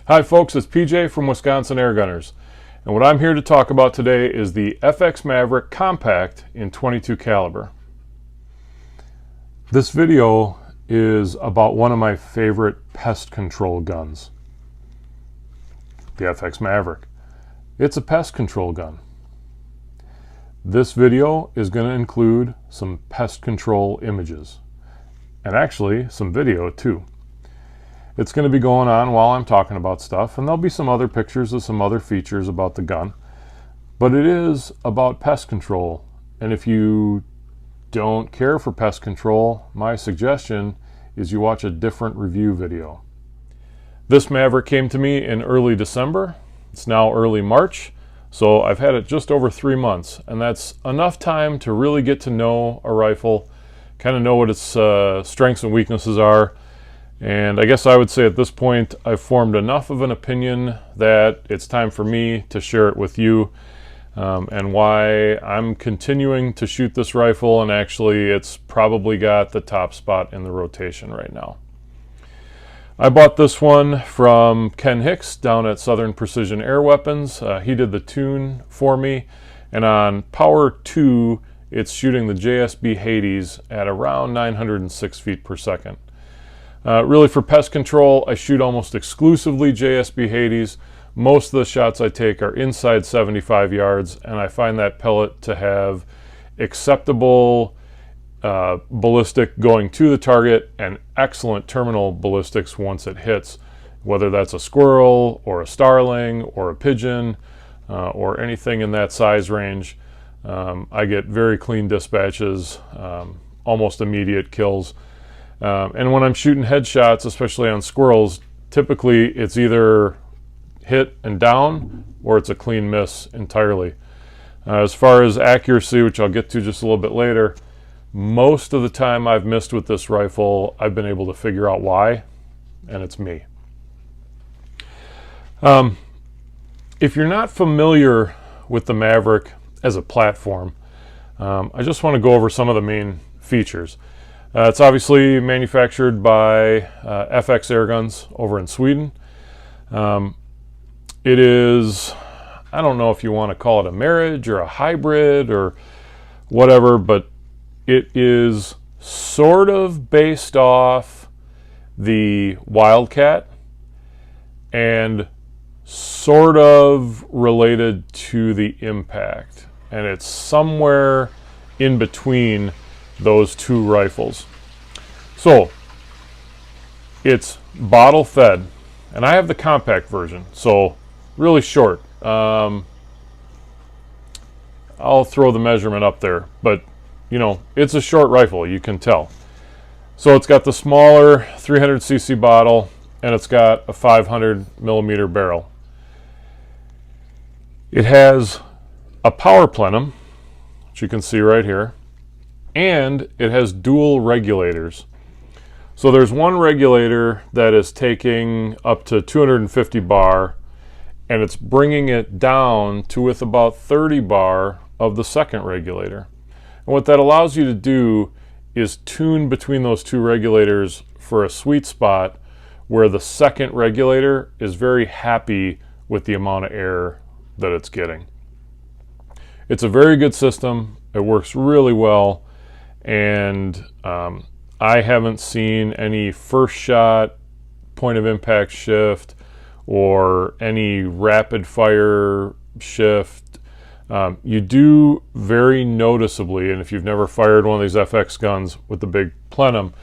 Hi folks, it's PJ from Wisconsin Air Gunners, and what I'm here to talk about today is the FX Maverick Compact in .22 caliber. This video is about one of my favorite pest control guns, the FX Maverick. It's a pest control gun. This video is going to include some pest control images, and actually some video too. It's going to be going on while I'm talking about stuff, and there'll be some other pictures of some other features about the gun. But it is about pest control, and if you don't care for pest control, my suggestion is you watch a different review video. This Maverick came to me in early December. It's now early March, so I've had it just over 3 months, and that's enough time to really get to know a rifle, kind of know what its strengths and weaknesses are. And I guess I would say at this point I've formed enough of an opinion that it's time for me to share it with you, and why I'm continuing to shoot this rifle, and actually it's probably got the top spot in the rotation right now. I bought this one from Ken Hicks down at Southern Precision Air Weapons. He did the tune for me, and on Power 2 it's shooting the JSB Hades at around 906 feet per second. Really, for pest control, I shoot almost exclusively JSB Hades. Most of the shots I take are inside 75 yards, and I find that pellet to have acceptable ballistic going to the target and excellent terminal ballistics once it hits, whether that's a squirrel or a starling or a pigeon or anything in that size range. I get very clean dispatches, almost immediate kills. And when I'm shooting headshots, especially on squirrels, typically it's either hit and down or it's a clean miss entirely. As far as accuracy, which I'll get to just a little bit later, most of the time I've missed with this rifle, I've been able to figure out why, and it's me. If you're not familiar with the Maverick as a platform, I just want to go over some of the main features. It's obviously manufactured by FX Airguns over in Sweden. It is, I don't know if you want to call it a marriage or a hybrid or whatever, but it is sort of based off the Wildcat and sort of related to the Impact, and it's somewhere in between those two rifles. So it's bottle fed, and I have the compact version, so really short. I'll throw the measurement up there, but you know, it's a short rifle, you can tell. So it's got the smaller 300cc bottle, and it's got a 500 millimeter barrel. It has a power plenum, which you can see right here, and it has dual regulators. So there's one regulator that is taking up to 250 bar, and it's bringing it down to with about 30 bar of the second regulator. And what that allows you to do is tune between those two regulators for a sweet spot where the second regulator is very happy with the amount of air that it's getting. It's a very good system. It works really well. And I haven't seen any first shot point of impact shift or any rapid fire shift. You do very noticeably, and if you've never fired one of these FX guns with the big plenum,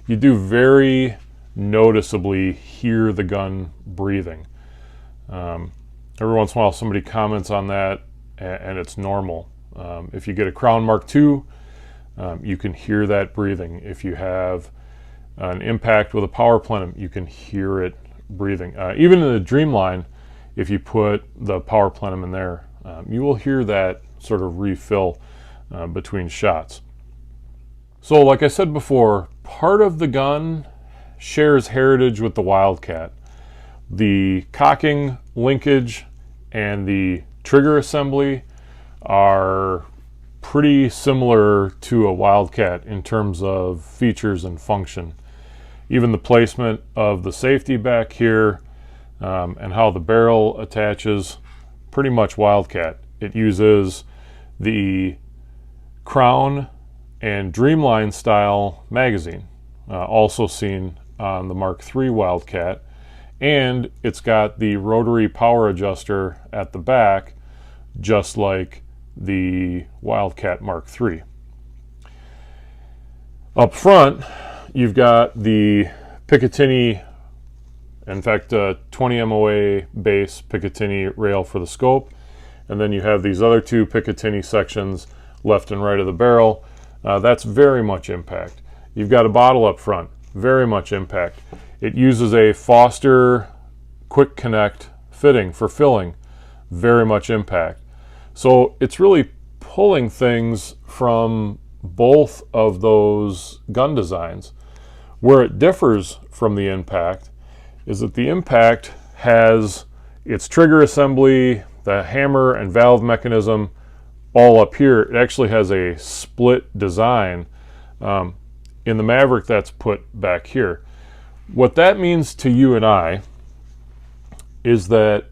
you do very noticeably hear the gun breathing. Every once in a while somebody comments on that, and it's normal. If you get a Crown Mark II, you can hear that breathing. If you have an Impact with a power plenum, you can hear it breathing. Even in the Dreamline, if you put the power plenum in there, you will hear that sort of refill between shots. So like I said before, part of the gun shares heritage with the Wildcat. The cocking, linkage, and the trigger assembly are pretty similar to a Wildcat in terms of features and function. Even the placement of the safety back here, and how the barrel attaches. Pretty much Wildcat. It uses the Crown and Dreamline style magazine, also seen on the Mark III Wildcat, and it's got the rotary power adjuster at the back, just like the Wildcat Mark III. Up front, you've got the Picatinny, in fact, 20 MOA base Picatinny rail for the scope, and then you have these other two Picatinny sections left and right of the barrel. That's very much impact. You've got a bottle up front, very much impact. It uses a Foster quick connect fitting for filling, very much impact. So it's really pulling things from both of those gun designs. Where it differs from the impact is that the impact has its trigger assembly, the hammer and valve mechanism all up here. It actually has a split design. In the Maverick, that's put back here. What that means to you and I is that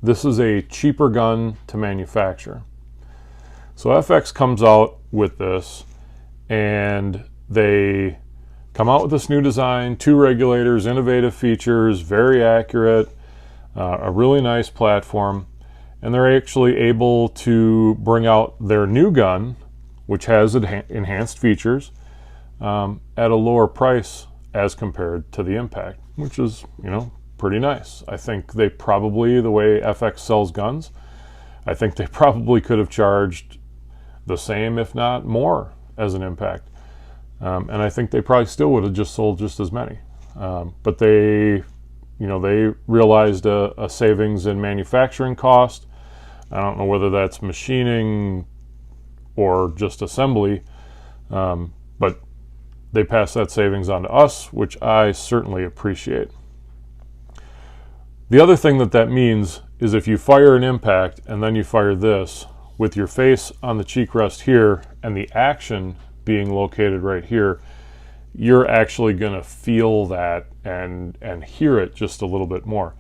this is a cheaper gun to manufacture. So FX comes out with this, and they come out with this new design, 2 regulators, innovative features, very accurate, a really nice platform, and they're actually able to bring out their new gun, which has enhanced features, at a lower price as compared to the impact, which is, you know, pretty nice. I think they probably, the way FX sells guns, I think they probably could have charged the same, if not more, as an impact. And I think they probably still would have just sold just as many. But they, you know, they realized a savings in manufacturing cost. I don't know whether that's machining or just assembly, but they pass that savings on to us, which I certainly appreciate. The other thing that that means is if you fire an impact and then you fire this with your face on the cheek rest here and the action being located right here, you're actually going to feel that and hear it just a little bit more.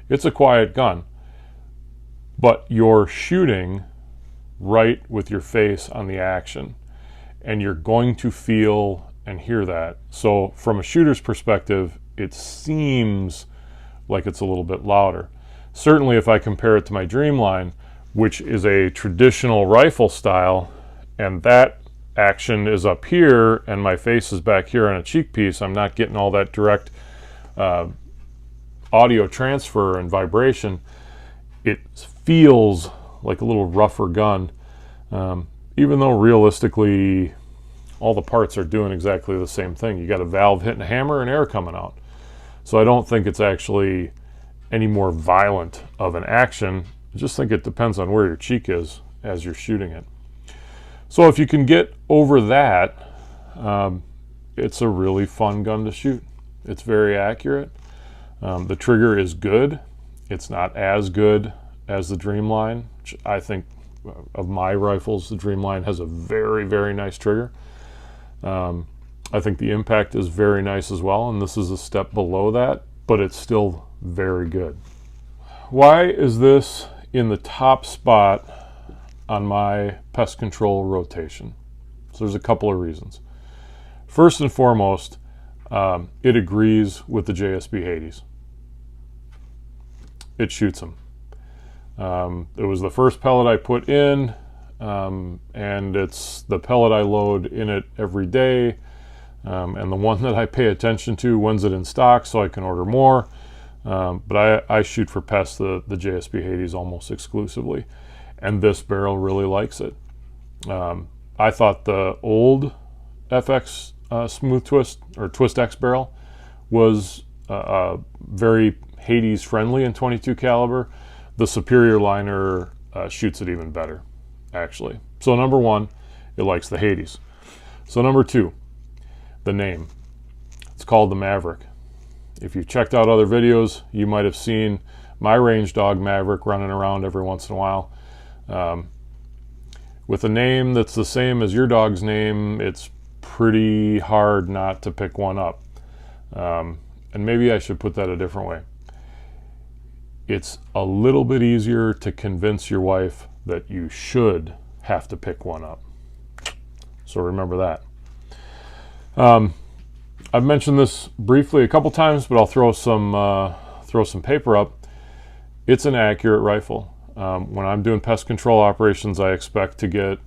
It's a quiet gun, but you're shooting right with your face on the action, and you're going to feel and hear that. So from a shooter's perspective, it seems like it's a little bit louder. Certainly if I compare it to my Dreamline, which is a traditional rifle style, and that action is up here and my face is back here on a cheek piece, I'm not getting all that direct audio transfer and vibration. It feels like a little rougher gun, even though realistically all the parts are doing exactly the same thing. You got a valve hitting a hammer and air coming out. So I don't think it's actually any more violent of an action. I just think it depends on where your cheek is as you're shooting it. So if you can get over that, it's a really fun gun to shoot. It's very accurate. The trigger is good. It's not as good as the Dreamline, which I think of my rifles, the Dreamline has a very, very nice trigger. I think the impact is very nice as well, and this is a step below that, but it's still very good. Why is this in the top spot on my pest control rotation? So there's a couple of reasons. First and foremost, it agrees with the JSB Hades. It shoots them. It was the first pellet I put in, and it's the pellet I load in it every day, and the one that I pay attention to, when's it in stock so I can order more. But I shoot for pests the JSB Hades almost exclusively, and this barrel really likes it. I thought the old FX Smooth Twist or Twist X barrel was very Hades friendly in 22 caliber. The Superior liner shoots it even better, actually. So number one, it likes the Hades. So number two, the name. It's called the Maverick. If you've checked out other videos, you might have seen my range dog Maverick running around every once in a while. With a name that's the same as your dog's name, it's pretty hard not to pick one up. And maybe I should put that a different way. it's a little bit easier to convince your wife that you should have to pick one up. So remember that. I've mentioned this briefly a couple times, but I'll throw some paper up. It's an accurate rifle. When I'm doing pest control operations, I expect to get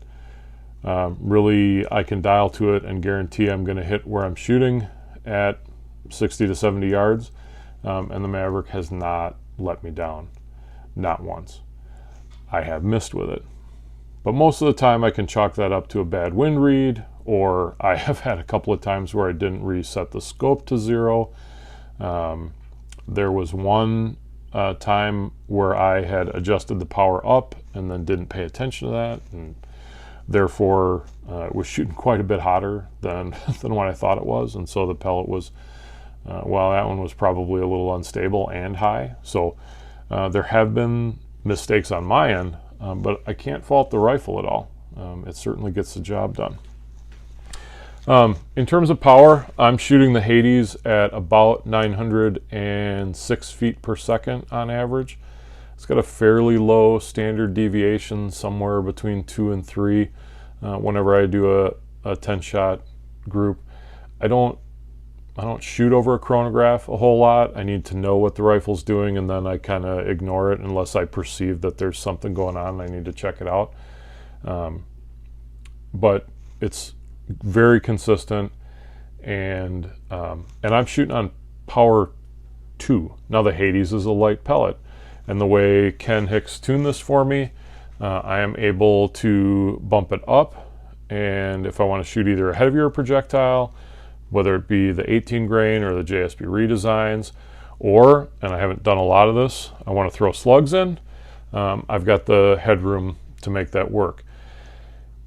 really, I can dial to it and guarantee I'm going to hit where I'm shooting at 60 to 70 yards. And the Maverick has not let me down, not once. I have missed with it, but most of the time I can chalk that up to a bad wind read, or I have had a couple of times where I didn't reset the scope to 0. There was one time where I had adjusted the power up and then didn't pay attention to that, and therefore it was shooting quite a bit hotter than what I thought it was, and so the pellet was, well, that one was probably a little unstable and high. So there have been mistakes on my end, but I can't fault the rifle at all. It certainly gets the job done. In terms of power, I'm shooting the Hades at about 906 feet per second on average. It's got a fairly low standard deviation, somewhere between 2 and 3. Whenever I do a 10-shot group, I don't shoot over a chronograph a whole lot. I need to know what the rifle's doing, and then I kind of ignore it unless I perceive that there's something going on and I need to check it out. But it's very consistent, and I'm shooting on power 2. Now the Hades is a light pellet, and the way Ken Hicks tuned this for me, I am able to bump it up, and if I want to shoot either a heavier projectile, whether it be the 18 grain or the JSB redesigns, or, and I haven't done a lot of this, I want to throw slugs in, I've got the headroom to make that work.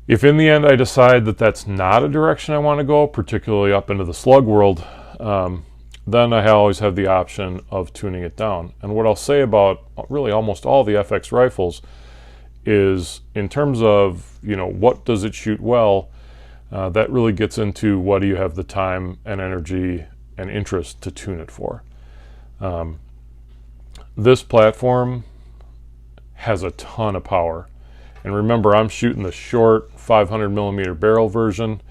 If in the end I decide that that's not a direction I want to go, particularly up into the slug world, then I always have the option of tuning it down. And what I'll say about really almost all the FX rifles is, in terms of, you know, what does it shoot well, that really gets into what do you have the time and energy and interest to tune it for. This platform has a ton of power, and remember, I'm shooting the short 500 millimeter barrel version.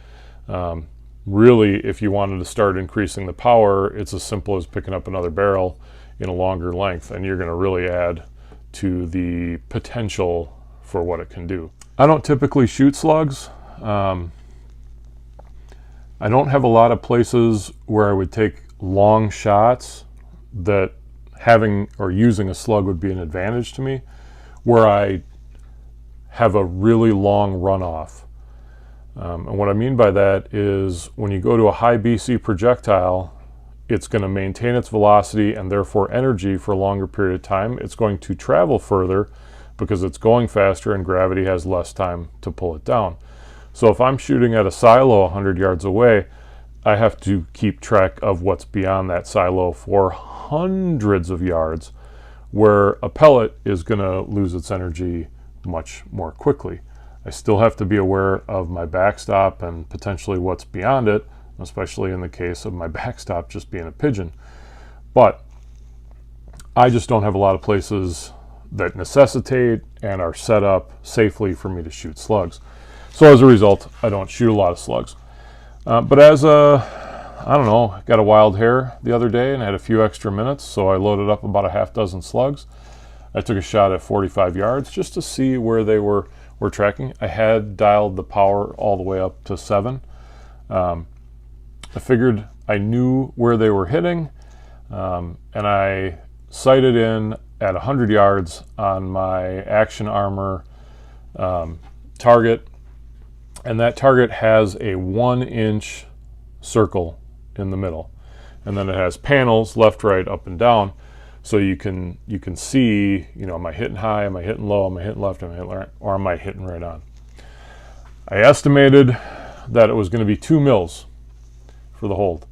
Really, if you wanted to start increasing the power, it's as simple as picking up another barrel in a longer length, and you're going to really add to the potential for what it can do. I don't typically shoot slugs. I don't have a lot of places where I would take long shots that having or using a slug would be an advantage to me, where I have a really long runoff. And what I mean by that is, when you go to a high BC projectile, it's going to maintain its velocity and therefore energy for a longer period of time. It's going to travel further because it's going faster and gravity has less time to pull it down. So if I'm shooting at a silo 100 yards away, I have to keep track of what's beyond that silo for hundreds of yards, where a pellet is going to lose its energy much more quickly. I still have to be aware of my backstop and potentially what's beyond it, especially in the case of my backstop just being a pigeon. But I just don't have a lot of places that necessitate and are set up safely for me to shoot slugs. So as a result, I don't shoot a lot of slugs. But as I don't know, got a wild hair the other day and had a few extra minutes, so I loaded up about a half dozen slugs. I took a shot at 45 yards just to see where they were tracking. I had dialed the power all the way up to 7. I figured I knew where they were hitting, and I sighted in at 100 yards on my Action Armor target, and that target has a 1-inch circle in the middle, and then it has panels left, right, up, and down, so you can see, you know, am I hitting high, am I hitting low, am I hitting left, am I hitting right, or am I hitting right on? I estimated that it was going to be 2 mils for the hold,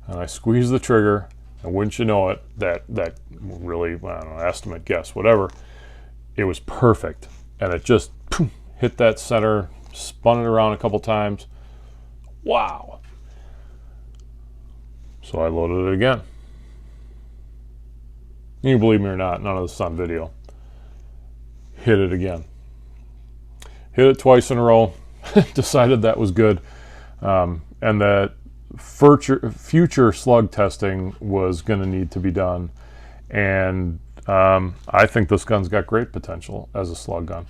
and I squeezed the trigger, and wouldn't you know it, that really, I don't know, estimate, guess, whatever, it was perfect, and it just hit that center, spun it around a couple times. Wow. So I loaded it again. You believe me or not, none of this is on video. Hit it again. Hit it twice in a row. Decided that was good. And that future slug testing was going to need to be done. And I think this gun's got great potential as a slug gun.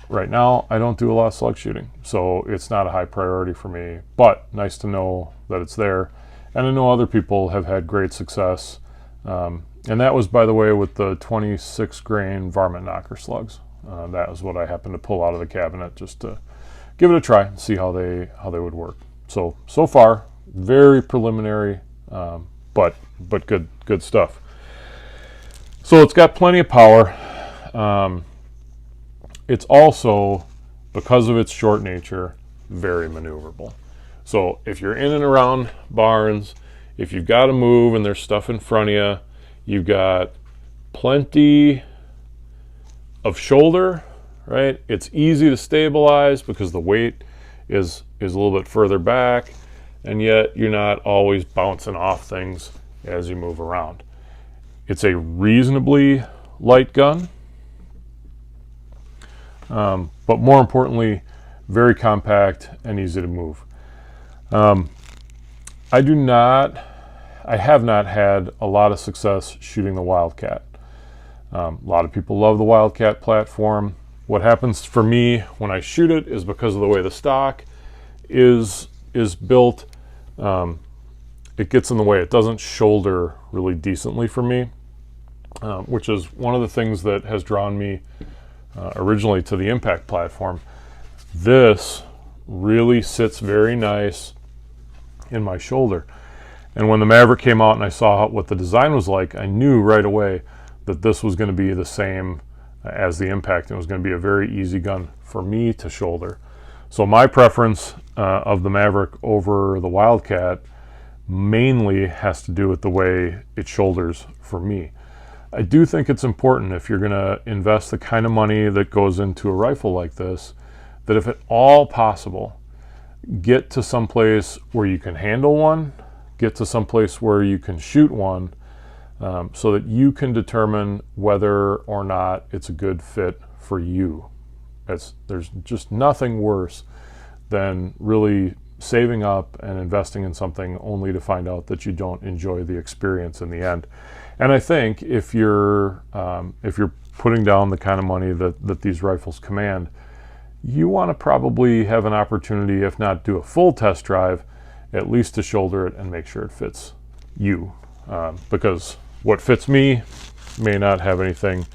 Right now, I don't do a lot of slug shooting, so it's not a high priority for me, but nice to know that it's there. And I know other people have had great success. And that was, by the way, with the 26 grain varmint knocker slugs. That was what I happened to pull out of the cabinet just to give it a try and see how they would work. So far, very preliminary, but good stuff. So it's got plenty of power. It's also, because of its short nature, very maneuverable. So if you're in and around barns, if you've got to move and there's stuff in front of you, you've got plenty of shoulder, right? It's easy to stabilize because the weight is a little bit further back, and yet you're not always bouncing off things as you move around. It's a reasonably light gun. But more importantly, very compact and easy to move. I have not had a lot of success shooting the Wildcat. A lot of people love the Wildcat platform. What happens for me when I shoot it is, because of the way the stock is built, it gets in the way. It doesn't shoulder really decently for me, which is one of the things that has drawn me originally to the impact platform. This really sits very nice in my shoulder. And when the Maverick came out and I saw what the design was like, I knew right away that this was going to be the same as the impact. It was going to be a very easy gun for me to shoulder. So my preference of the Maverick over the Wildcat mainly has to do with the way it shoulders for me. I do think it's important, if you're going to invest the kind of money that goes into a rifle like this, that if at all possible, get to some place where you can handle one, get to some place where you can shoot one, so that you can determine whether or not it's a good fit for you. There's just nothing worse than really saving up and investing in something only to find out that you don't enjoy the experience in the end. And I think if you're putting down the kind of money that these rifles command, you want to probably have an opportunity, if not do a full test drive, at least to shoulder it and make sure it fits you. Because what fits me may not have anything,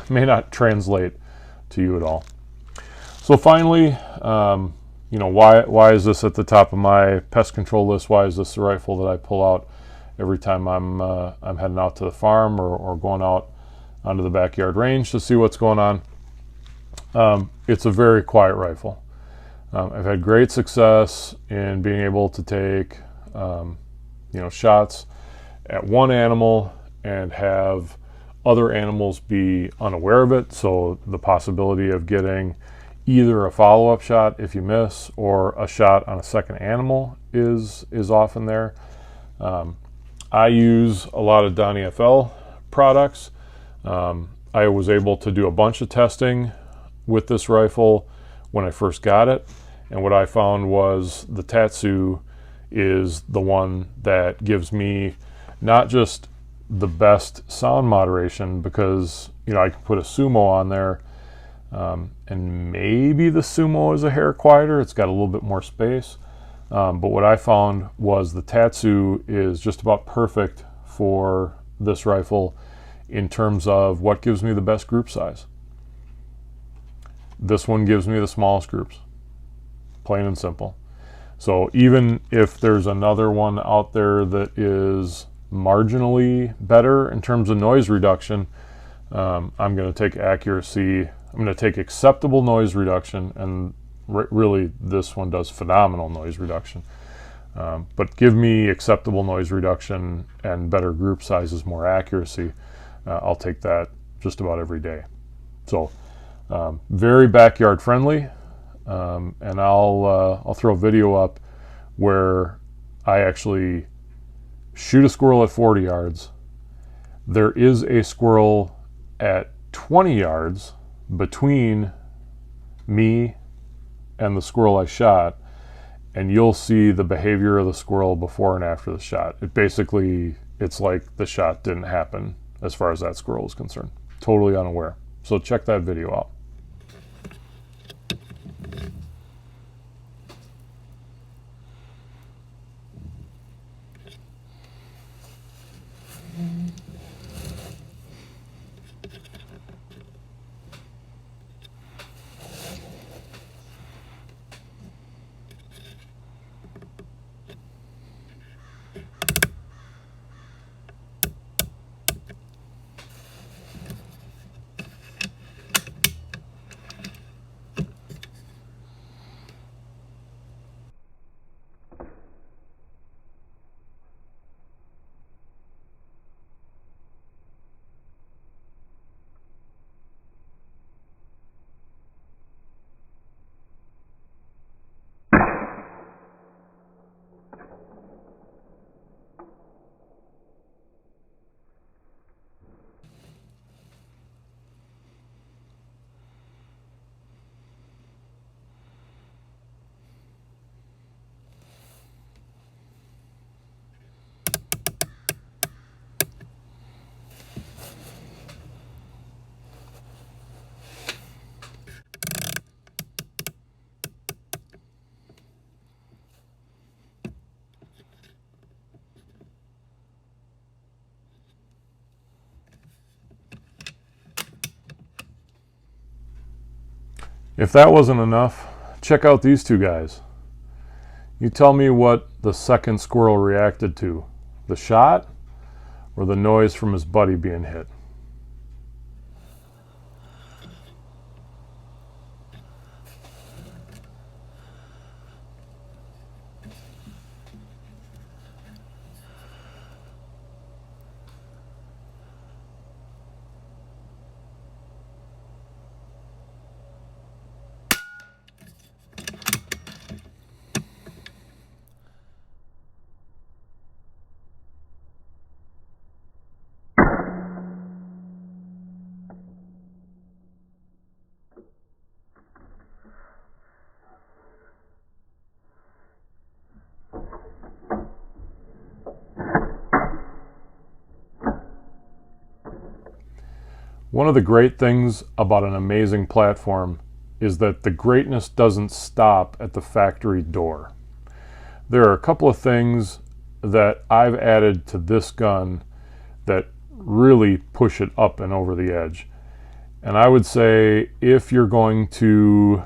may not translate to you at all. So finally, why is this at the top of my pest control list? Why is this the rifle that I pull out every time I'm heading out to the farm or going out onto the backyard range to see what's going on? It's a very quiet rifle. I've had great success in being able to take shots at one animal and have other animals be unaware of it. So the possibility of getting either a follow-up shot if you miss, or a shot on a second animal is often there. I use a lot of DonnyFL products. I was able to do a bunch of testing with this rifle when I first got it, and what I found was the Tatsu is the one that gives me not just the best sound moderation, because I can put a Sumo on there, and maybe the Sumo is a hair quieter, it's got a little bit more space, but what I found was the Tatsu is just about perfect for this rifle in terms of what gives me the best group size. This one gives me the smallest groups, plain and simple. So even if there's another one out there that is marginally better in terms of noise reduction, I'm going to take accuracy. I'm going to take acceptable noise reduction, and really this one does phenomenal noise reduction. But give me acceptable noise reduction and better group sizes, more accuracy. I'll take that just about every day. So very backyard friendly, and I'll throw a video up where I actually shoot a squirrel at 40 yards, There is a squirrel at 20 yards between me and the squirrel I shot, and you'll see the behavior of the squirrel before and after the shot. It's like the shot didn't happen as far as that squirrel is concerned. Totally unaware. So check that video out. If that wasn't enough, check out these two guys. You tell me what the second squirrel reacted to, the shot or the noise from his buddy being hit. One of the great things about an amazing platform is that the greatness doesn't stop at the factory door. There are a couple of things that I've added to this gun that really push it up and over the edge. And I would say if you're going to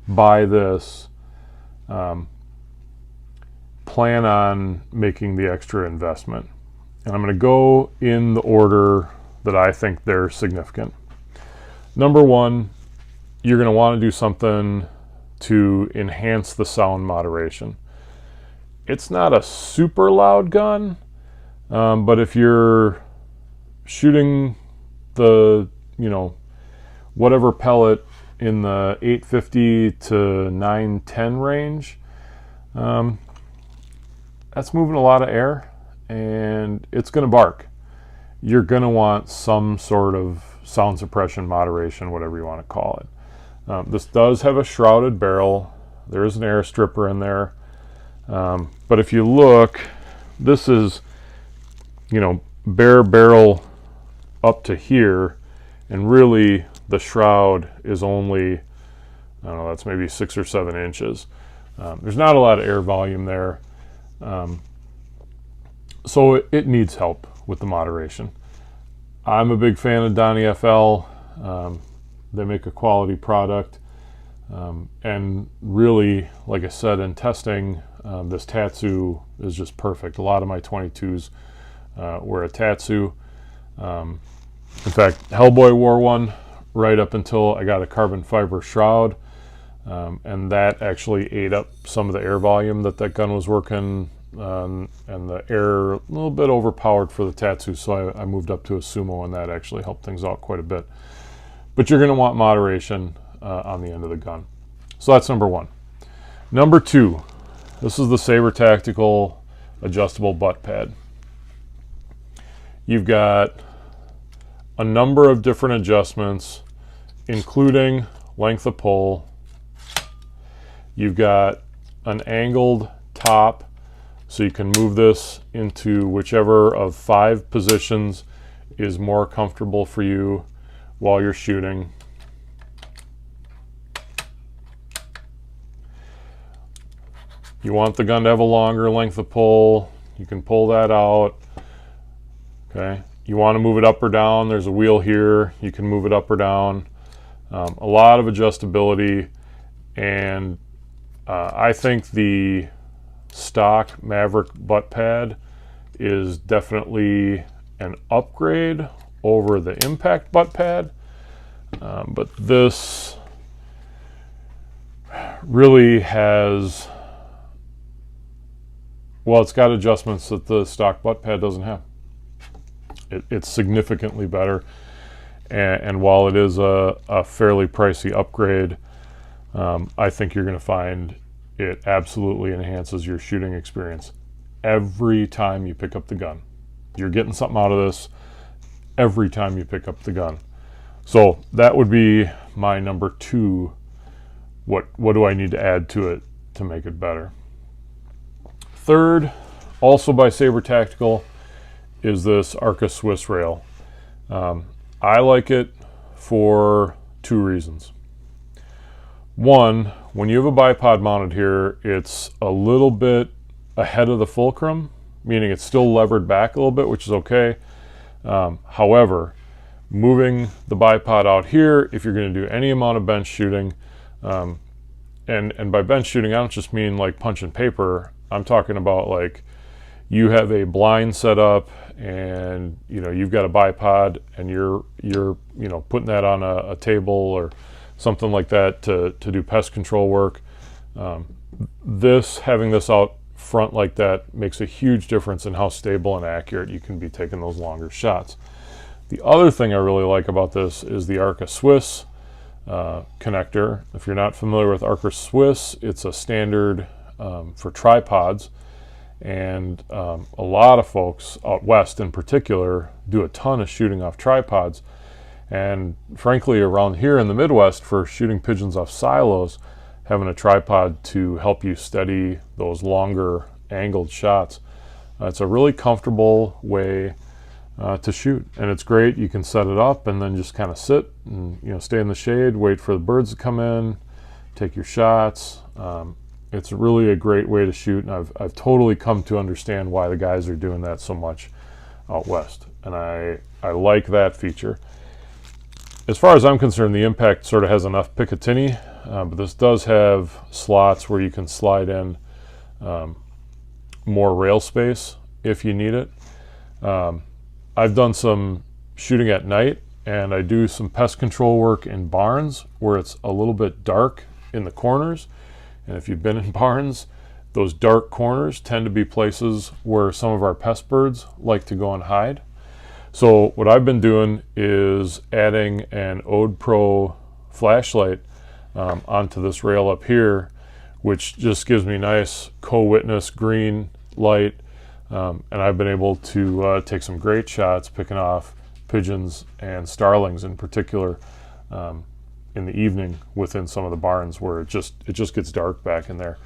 buy this, plan on making the extra investment. And I'm going to go in the order that I think they're significant. Number one, you're going to want to do something to enhance the sound moderation. It's not a super loud gun, but if you're shooting the, whatever pellet in the 850 to 910 range, that's moving a lot of air and it's going to bark. You're going to want some sort of sound suppression, moderation, whatever you want to call it. This does have a shrouded barrel. There is an air stripper in there. But if you look, this is, bare barrel up to here, and really the shroud is only, I don't know, that's maybe 6 or 7 inches. There's not a lot of air volume there. So it needs help with the moderation. I'm a big fan of DonnyFL. They make a quality product. And really, like I said, in testing, this Tatsu is just perfect. A lot of my 22s were a Tatsu. In fact, Hellboy wore one right up until I got a carbon fiber shroud. And that actually ate up some of the air volume that gun was working, and the air a little bit overpowered for the Tatsu, so I moved up to a Sumo, and that actually helped things out quite a bit. But you're going to want moderation on the end of the gun. So that's number one. Number two, this is the SABER Tactical Adjustable Butt Pad. You've got a number of different adjustments, including length of pull. You've got an angled top, so you can move this into whichever of 5 positions is more comfortable for you while you're shooting. You want the gun to have a longer length of pull, you can pull that out. Okay, you want to move it up or down, there's a wheel here, you can move it up or down. A lot of adjustability, and I think the stock Maverick butt pad is definitely an upgrade over the impact butt pad, but this really has, well, it's got adjustments that the stock butt pad doesn't have. It's significantly better, and while it is a fairly pricey upgrade, I think you're going to find it absolutely enhances your shooting experience every time you pick up the gun. You're getting something out of this every time you pick up the gun. So that would be my number 2. What do I need to add to it to make it better? Third, also by Saber Tactical, is this Arca Swiss rail. I like it for 2 reasons. One, when you have a bipod mounted here, it's a little bit ahead of the fulcrum, meaning it's still levered back a little bit, which is okay. However, moving the bipod out here, if you're going to do any amount of bench shooting, and by bench shooting, I don't just mean like punching paper. I'm talking about like you have a blind set up, and you've got a bipod, and you're putting that on a table or something like that to do pest control work. Having this out front like that makes a huge difference in how stable and accurate you can be taking those longer shots. The other thing I really like about this is the Arca Swiss connector. If you're not familiar with Arca Swiss, it's a standard for tripods, and a lot of folks out west in particular do a ton of shooting off tripods. And frankly, around here in the Midwest, for shooting pigeons off silos, having a tripod to help you steady those longer angled shots, it's a really comfortable way to shoot, and it's great. You can set it up and then just kind of sit and stay in the shade, wait for the birds to come in, take your shots. It's really a great way to shoot, and I've totally come to understand why the guys are doing that so much out west, and I like that feature. As far as I'm concerned, the impact sort of has enough Picatinny, but this does have slots where you can slide in more rail space if you need it. I've done some shooting at night, and I do some pest control work in barns where it's a little bit dark in the corners. And if you've been in barns, those dark corners tend to be places where some of our pest birds like to go and hide. So what I've been doing is adding an Ode Pro flashlight onto this rail up here, which just gives me nice co-witness green light, and I've been able to take some great shots picking off pigeons and starlings in particular in the evening within some of the barns where it just gets dark back in there,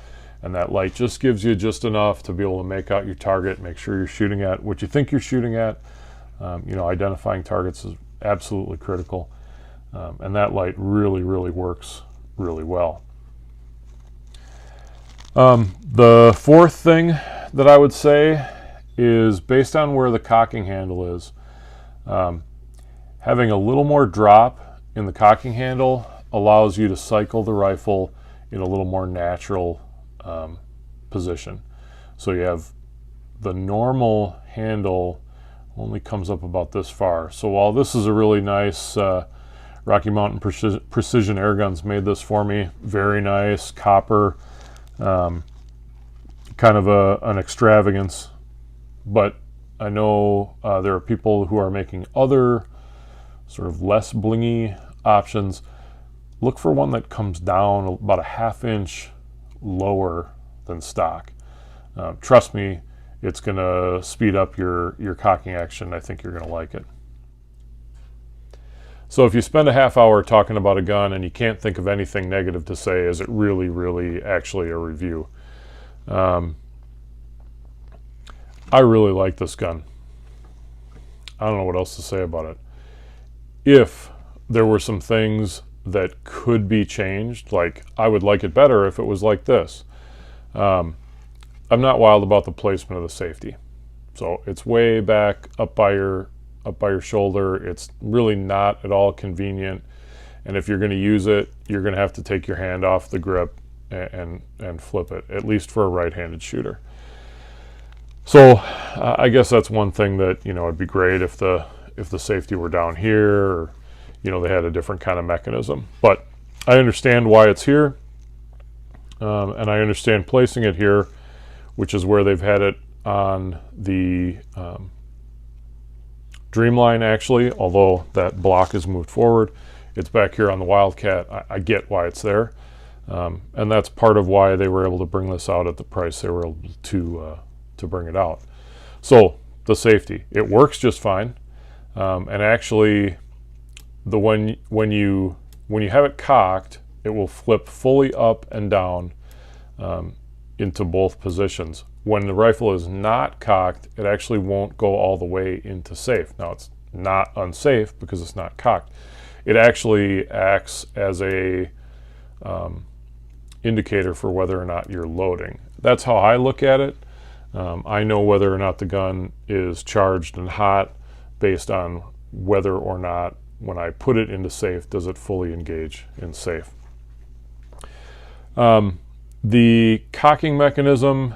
and that light just gives you just enough to be able to make out your target, make sure you're shooting at what you think you're shooting at. Identifying targets is absolutely critical, and that light really works really well. The fourth thing that I would say is, based on where the cocking handle is, having a little more drop in the cocking handle allows you to cycle the rifle in a little more natural position. So you have the normal handle only comes up about this far. So while this is a really nice Rocky Mountain Precision Airguns made this for me, very nice copper, kind of an extravagance, but I know there are people who are making other sort of less blingy options. Look for one that comes down about a 1/2 inch lower than stock. Trust me, It's going to speed up your cocking action. I think you're going to like it. So if you spend a half hour talking about a gun and you can't think of anything negative to say, is it really actually a review? I really like this gun. I don't know what else to say about it. If there were some things that could be changed, like I would like it better if it was like this. I'm not wild about the placement of the safety. So it's way back up by your shoulder. It's really not at all convenient. And if you're going to use it, you're going to have to take your hand off the grip and flip it, at least for a right-handed shooter. So I guess that's one thing that, you know, it'd be great if the safety were down here, or, you know, they had a different kind of mechanism. But I understand why it's here, and I understand placing it here, which is where they've had it on the Dreamline, actually, although that block is moved forward. It's back here on the Wildcat. I get why it's there, and that's part of why they were able to bring this out at the price they were able to bring it out. So the safety, it works just fine, and actually, when you have it cocked, it will flip fully up and down into both positions. When the rifle is not cocked, it actually won't go all the way into safe. Now, it's not unsafe because it's not cocked. It actually acts as a indicator for whether or not you're loading. That's how I look at it. I know whether or not the gun is charged and hot based on whether or not, when I put it into safe, does it fully engage in safe. The cocking mechanism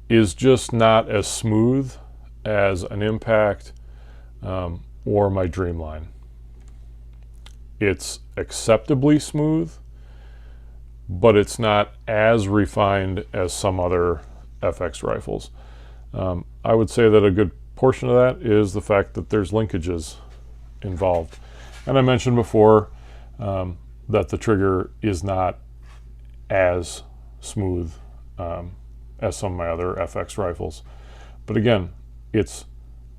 is just not as smooth as an Impact or my Dreamline. It's acceptably smooth, but it's not as refined as some other FX rifles. I would say that a good portion of that is the fact that there's linkages involved. And I mentioned before that the trigger is not as smooth as some of my other FX rifles. But again, it's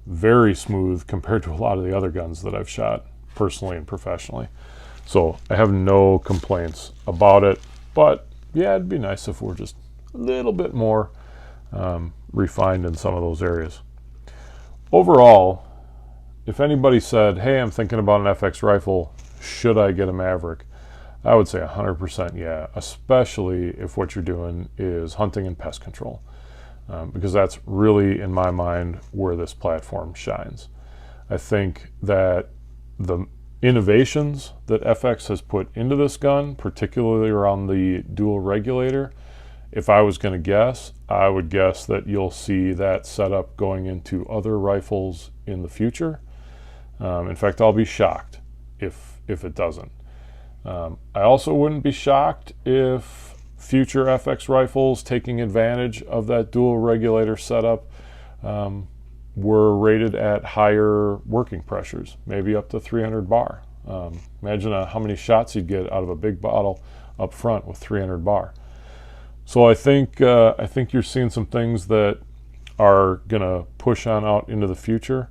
very smooth compared to a lot of the other guns that I've shot personally and professionally. So I have no complaints about it, but yeah, it'd be nice if we're just a little bit more refined in some of those areas. Overall, if anybody said, hey, I'm thinking about an FX rifle, should I get a Maverick? I would say 100% yeah, especially if what you're doing is hunting and pest control, because that's really, in my mind, where this platform shines. I think that the innovations that FX has put into this gun, particularly around the dual regulator, if I was going to guess, I would guess that you'll see that setup going into other rifles in the future. In fact, I'll be shocked if it doesn't. I also wouldn't be shocked if future FX rifles taking advantage of that dual regulator setup were rated at higher working pressures, maybe up to 300 bar. Imagine how many shots you'd get out of a big bottle up front with 300 bar. So I think you're seeing some things that are gonna push on out into the future.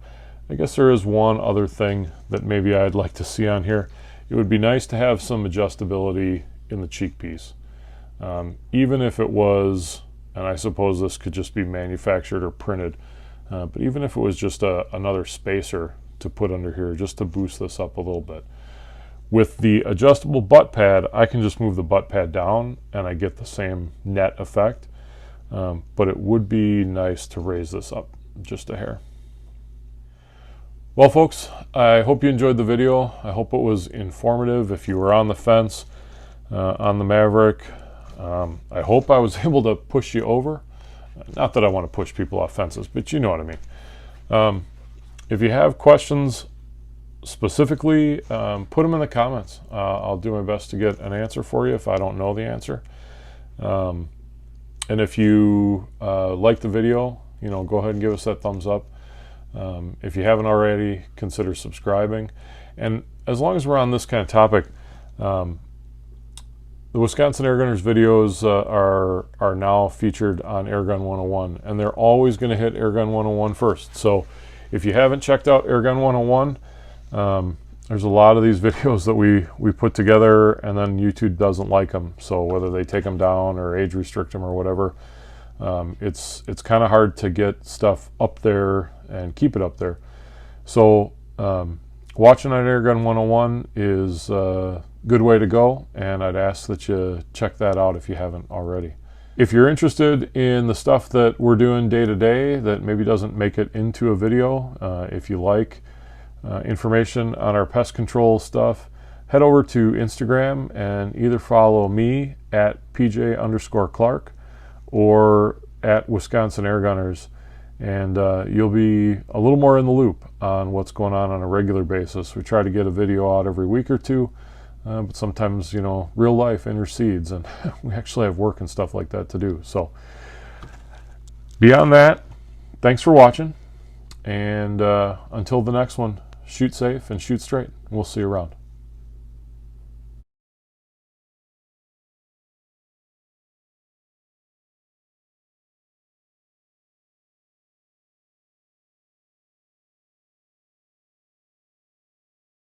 I guess there is one other thing that maybe I'd like to see on here. It would be nice to have some adjustability in the cheek piece. Even if it was, and I suppose this could just be manufactured or printed, but even if it was just another spacer to put under here just to boost this up a little bit. With the adjustable butt pad, I can just move the butt pad down and I get the same net effect, but it would be nice to raise this up just a hair. Well, folks, I hope you enjoyed the video. I hope it was informative. If you were on the fence on the Maverick, I hope I was able to push you over. Not that I want to push people off fences, but you know what I mean. If you have questions specifically, put them in the comments. I'll do my best to get an answer for you if I don't know the answer. And if you like the video, you know, go ahead and give us that thumbs up. If you haven't already, consider subscribing. And as long as we're on this kind of topic, The Wisconsin Airgunners videos are now featured on Airgun 101, and they're always going to hit Airgun 101 first. So if you haven't checked out Airgun 101, there's a lot of these videos that we put together, and then YouTube doesn't like them. So whether they take them down or age restrict them or whatever, it's kind of hard to get stuff up there and keep it up there. So watching on Airgun 101 is a good way to go, and I'd ask that you check that out if you haven't already. If you're interested in the stuff that we're doing day to day that maybe doesn't make it into a video, if you like information on our pest control stuff, head over to Instagram and either follow me at PJ_Clark or at Wisconsin Airgunners, and you'll be a little more in the loop on what's going on a regular basis. We try to get a video out every week or two, but sometimes, you know, real life intercedes, and we actually have work and stuff like that to do. So beyond that, thanks for watching, and until the next one, shoot safe and shoot straight. We'll see you around.